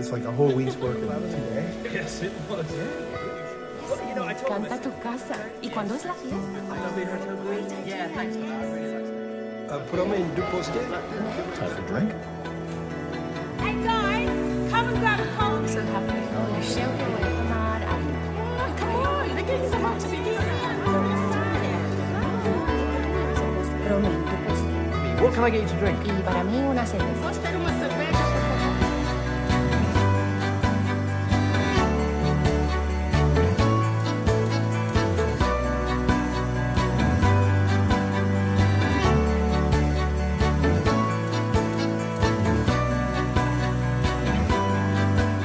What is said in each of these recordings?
It's like a whole week's work in 2 days. Yes, it was. You know, I told him. Tu casa. ¿Y cuándo es la fiesta? Yeah, thanks. Put them in duposté. Time to drink. Hey guys, come and grab a cold. I'm so happy. Oh, shell que voy a tomar algo. Come on, look at so much to be What can I get you to drink? Y para mí una cerveza.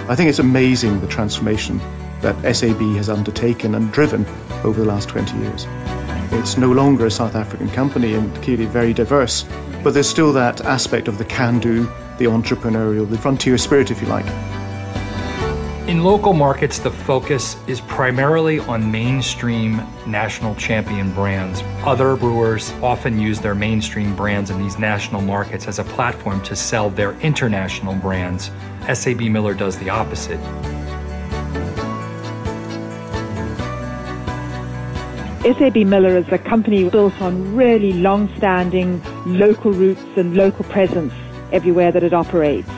I think it's amazing the transformation that SAB has undertaken and driven over the last 20 years. It's no longer a South African company and clearly very diverse, but there's still that aspect of the can-do, the entrepreneurial, the frontier spirit, if you like. In local markets, the focus is primarily on mainstream national champion brands. Other brewers often use their mainstream brands in these national markets as a platform to sell their international brands. SABMiller does the opposite. SABMiller is a company built on really long-standing local roots and local presence everywhere that it operates.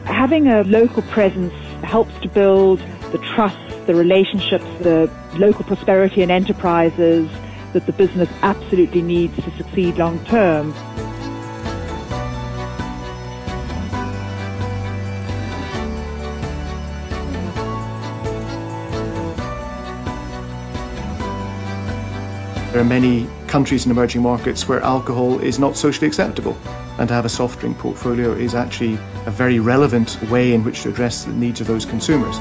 Having a local presence helps to build the trust, the relationships, the local prosperity and enterprises that the business absolutely needs to succeed long term. There are many countries and emerging markets where alcohol is not socially acceptable, and to have a soft drink portfolio is actually a very relevant way in which to address the needs of those consumers.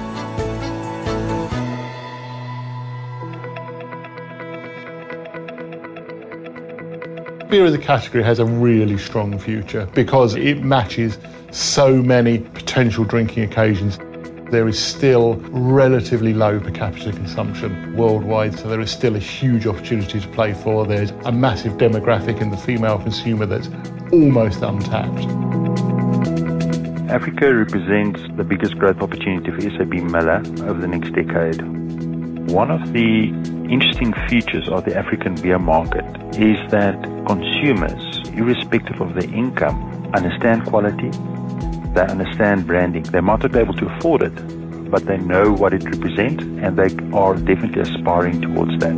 Beer as a category has a really strong future because it matches so many potential drinking occasions. There is still relatively low per capita consumption worldwide, so there is still a huge opportunity to play for. There's a massive demographic in the female consumer that's almost untapped. Africa represents the biggest growth opportunity for SABMiller over the next decade. One of the interesting features of the African beer market is that consumers, irrespective of their income, understand quality. They understand branding. They might not be able to afford it, but they know what it represents and they are definitely aspiring towards that.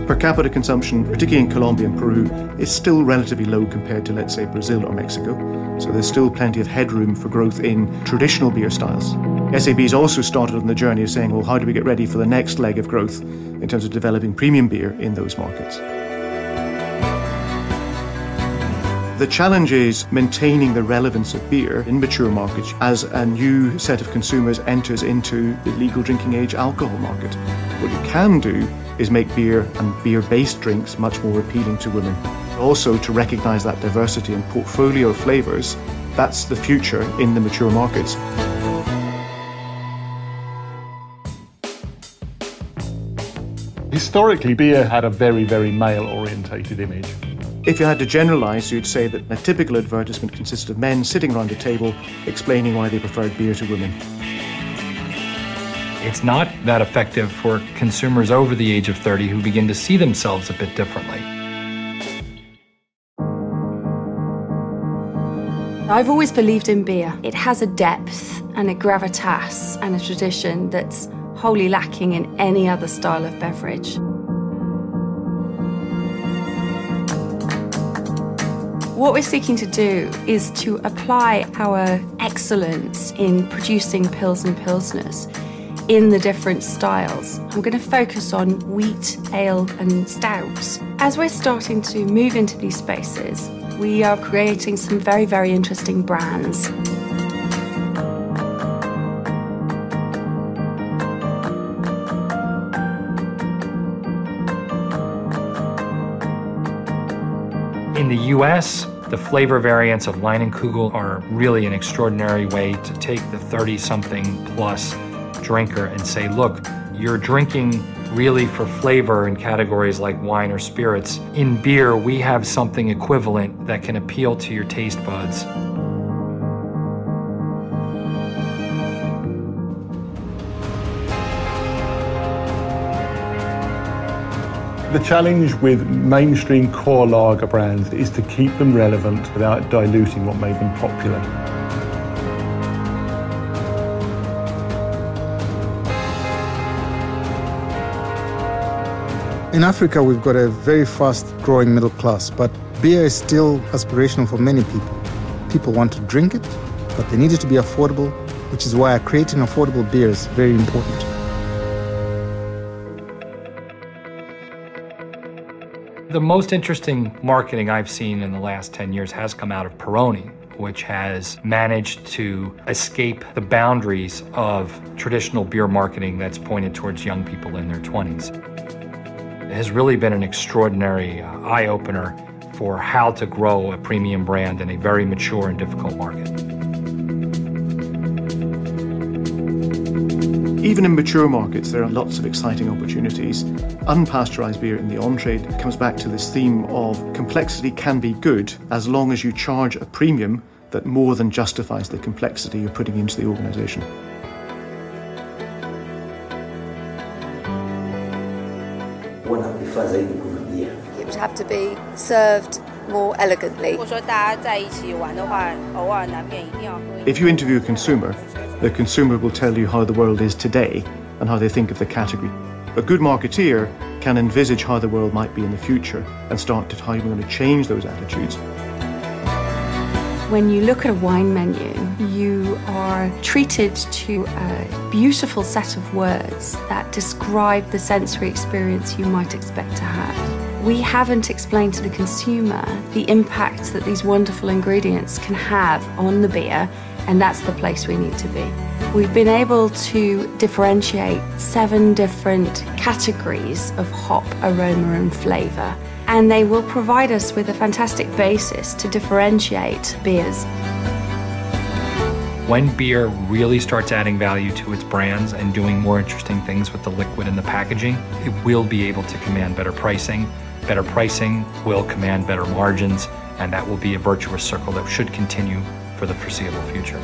Per capita consumption, particularly in Colombia and Peru, is still relatively low compared to, let's say, Brazil or Mexico. So there's still plenty of headroom for growth in traditional beer styles. SAB's also started on the journey of saying, well, how do we get ready for the next leg of growth in terms of developing premium beer in those markets? The challenge is maintaining the relevance of beer in mature markets as a new set of consumers enters into the legal drinking age alcohol market. What you can do is make beer and beer-based drinks much more appealing to women. Also to recognise that diversity and portfolio of flavours, that's the future in the mature markets. Historically, beer had a very, very male-orientated image. If you had to generalise, you'd say that a typical advertisement consisted of men sitting around a table explaining why they preferred beer to women. It's not that effective for consumers over the age of 30 who begin to see themselves a bit differently. I've always believed in beer. It has a depth and a gravitas and a tradition that's wholly lacking in any other style of beverage. What we're seeking to do is to apply our excellence in producing pils and pilsners in the different styles. I'm going to focus on wheat, ale and stouts. As we're starting to move into these spaces, we are creating some very, very interesting brands. In the US, the flavor variants of Leinenkugel are really an extraordinary way to take the 30-something plus drinker and say, look, you're drinking really for flavor in categories like wine or spirits. In beer, we have something equivalent that can appeal to your taste buds. The challenge with mainstream core lager brands is to keep them relevant without diluting what made them popular. In Africa, we've got a very fast-growing middle class, but beer is still aspirational for many people. People want to drink it, but they need it to be affordable, which is why creating affordable beer is very important. The most interesting marketing I've seen in the last 10 years has come out of Peroni, which has managed to escape the boundaries of traditional beer marketing that's pointed towards young people in their 20s. It has really been an extraordinary eye-opener for how to grow a premium brand in a very mature and difficult market. Even in mature markets, there are lots of exciting opportunities. Unpasteurized beer in the on-trade comes back to this theme of complexity can be good as long as you charge a premium that more than justifies the complexity you're putting into the organization. It would have to be served more elegantly. If you interview a consumer, the consumer will tell you how the world is today and how they think of the category. A good marketeer can envisage how the world might be in the future and start to how you're going to change those attitudes. When you look at a wine menu, you are treated to a beautiful set of words that describe the sensory experience you might expect to have. We haven't explained to the consumer the impact that these wonderful ingredients can have on the beer, and that's the place we need to be. We've been able to differentiate 7 different categories of hop, aroma, and flavour, and they will provide us with a fantastic basis to differentiate beers. When beer really starts adding value to its brands and doing more interesting things with the liquid and the packaging, it will be able to command better pricing. Better pricing will command better margins, and that will be a virtuous circle that should continue for the foreseeable future.